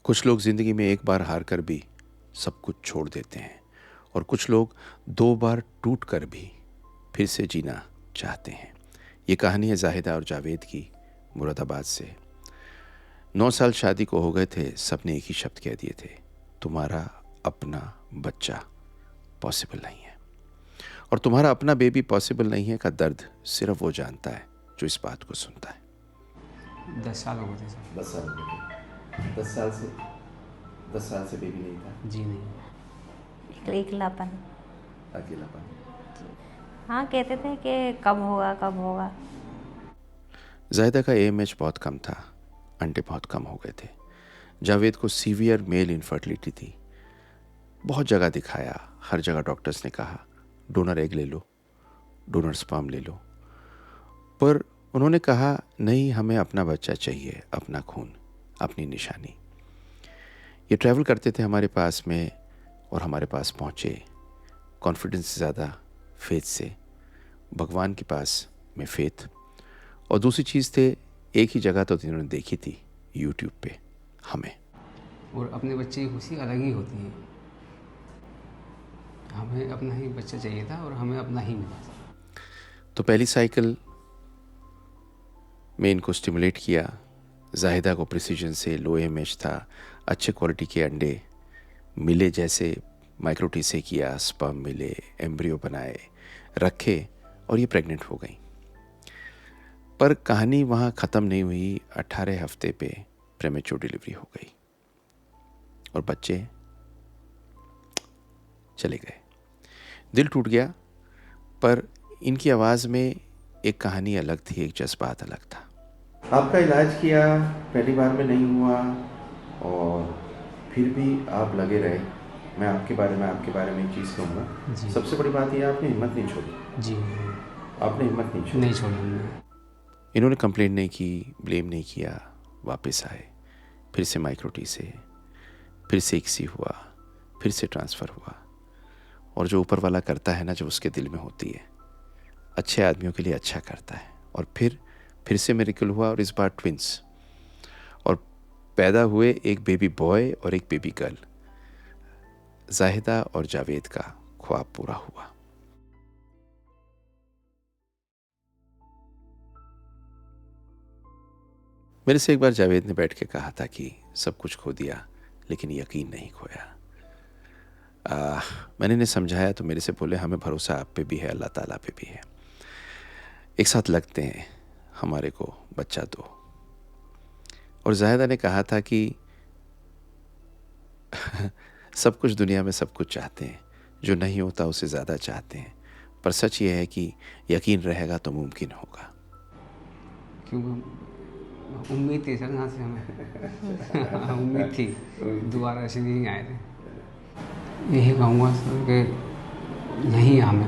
कुछ लोग ज़िंदगी में एक बार हार कर भी सब कुछ छोड़ देते हैं और कुछ लोग 2 बार टूट कर भी फिर से जीना चाहते हैं। ये कहानी है ज़ाहिदा और जावेद की, मुरादाबाद से। 9 साल शादी को हो गए थे, सबने एक ही शब्द कह दिए थे, तुम्हारा अपना बच्चा पॉसिबल नहीं है। और तुम्हारा अपना बेबी पॉसिबल नहीं है का दर्द सिर्फ वो जानता है जो इस बात को सुनता है। 10 साल हो गए थे सर। 10 साल हो गए। 10 साल से बेबी नहीं था। जी नहीं। अकेलापन। अकेलापन। हाँ, कहते थे कि कब होगा कब होगा। ज़ाहिदा का AMH बहुत कम था, अंडे बहुत कम हो गए थे। जावेद को सीवियर मेल इनफर्टिलिटी थी। बहुत जगह दिखाया, हर जगह डॉक्टर्स ने कहा डोनर एग ले लो, डोनर स्पर्म ले लो, पर उन्होंने कहा नहीं, हमें अपना बच्चा चाहिए, अपना खून, अपनी निशानी। ये ट्रैवल करते थे हमारे पास में और हमारे पास पहुँचे कॉन्फिडेंस से ज़्यादा फेथ से, भगवान के पास में फेथ। और दूसरी चीज़ थे, एक ही जगह तो इन्होंने देखी थी यूट्यूब पे हमें। और अपने बच्चे की खुशी अलग ही होती है। हमें अपना ही बच्चा चाहिए था और हमें अपना ही मिला। तो पहली साइकिल में इनको स्टिमुलेट किया। ज़ाहिदा को प्रिसीजन से लो AMH था, अच्छे क्वालिटी के अंडे मिले, जैसे माइक्रोटी से किया, स्पर्म मिले, एम्ब्रियो बनाए, रखे और ये प्रेग्नेंट हो गई। पर कहानी वहाँ ख़त्म नहीं हुई। 18 हफ्ते पे प्रेमेच्योर डिलीवरी हो गई और बच्चे चले गए। दिल टूट गया, पर इनकी आवाज़ में एक कहानी अलग थी, एक जज्बात अलग था। आपका इलाज किया, पहली बार में नहीं हुआ और फिर भी आप लगे रहे। मैं आपके बारे में एक चीज़ कहूँगा, जी। सबसे बड़ी बात ये, आपने हिम्मत नहीं छोड़ी। जी आपने हिम्मत नहीं छोड़ी। नहीं छोड़ा हमने। इन्होंने कंप्लेंट नहीं की, ब्लेम नहीं किया, वापस आए, फिर से माइक्रोटी से, फिर से इक्सी हुआ, फिर से ट्रांसफ़र हुआ। और जो ऊपर वाला करता है ना, जब उसके दिल में होती है, अच्छे आदमियों के लिए अच्छा करता है। और फिर से मिरेकल हुआ और इस बार ट्विंस, और पैदा हुए एक बेबी बॉय और एक बेबी गर्ल। ज़ाहिदा और जावेद का ख्वाब पूरा हुआ। मेरे से एक बार जावेद ने बैठ के कहा था कि सब कुछ खो दिया लेकिन यकीन नहीं खोया। मैंने इन्हें समझाया तो मेरे से बोले हमें भरोसा आप पे भी है, अल्लाह ताला पे भी है, एक साथ लगते हैं, हमारे को बच्चा दो। और ज़ाहिदा ने कहा था कि सब कुछ दुनिया में सब कुछ चाहते हैं, जो नहीं होता उसे ज़्यादा चाहते हैं, पर सच ये है कि यकीन रहेगा तो मुमकिन होगा। क्योंकि उम्मीद थी सर यहाँ से हमें। उम्मीद थी, दोबारा ऐसे नहीं आए थे। यही कहूँगा सर कि नहीं हमें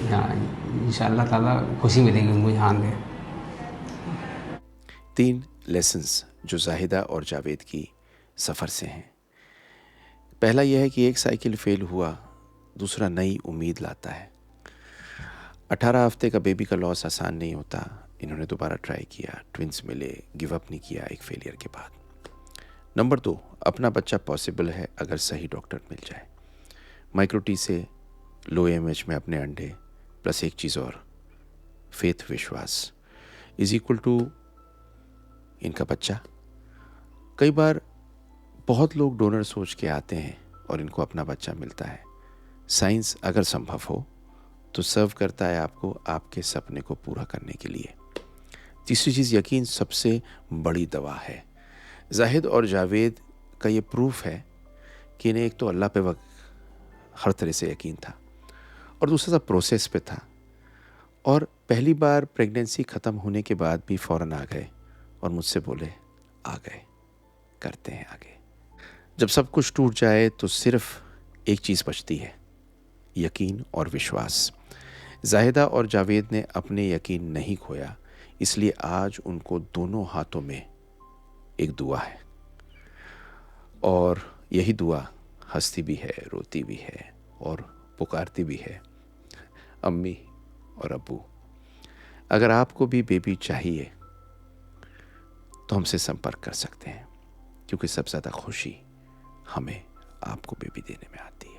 यहाँ इंशाअल्लाह ताला खुशी मिलेगी मुझे यहाँ के। 3 लेसन्स जो ज़ाहिदा और जावेद की सफ़र से हैं। पहला यह है कि एक साइकिल फेल हुआ, दूसरा नई उम्मीद लाता है। 18 हफ्ते का बेबी का लॉस आसान नहीं होता। इन्होंने दोबारा ट्राई किया, ट्विंस मिले, गिव अप नहीं किया एक फेलियर के बाद। नंबर 2, अपना बच्चा पॉसिबल है अगर सही डॉक्टर मिल जाए। माइक्रोटी से लो AMH में अपने अंडे प्लस एक चीज़ और, फेथ, विश्वास इज इक्वल टू इनका बच्चा। कई बार बहुत लोग डोनर सोच के आते हैं और इनको अपना बच्चा मिलता है। साइंस अगर संभव हो तो सर्व करता है आपको आपके सपने को पूरा करने के लिए। तीसरी चीज़, यकीन सबसे बड़ी दवा है। जाहिद और जावेद का ये प्रूफ है कि इन्हें एक तो अल्लाह पे हर तरह से यकीन था और दूसरा सब प्रोसेस पे था। और पहली बार प्रेगनेंसी ख़त्म होने के बाद भी फ़ौरन आ गए और मुझसे बोले आ गए, करते हैं आगे। जब सब कुछ टूट जाए तो सिर्फ एक चीज़ बचती है, यकीन और विश्वास। ज़ाहिदा और जावेद ने अपने यकीन नहीं खोया, इसलिए आज उनको दोनों हाथों में एक दुआ है और यही दुआ हंसती भी है, रोती भी है और पुकारती भी है, अम्मी और अब्बू। अगर आपको भी बेबी चाहिए तो हमसे संपर्क कर सकते हैं। क्योंकि सबसे ज़्यादा खुशी हमें आपको बेबी देने में आती है।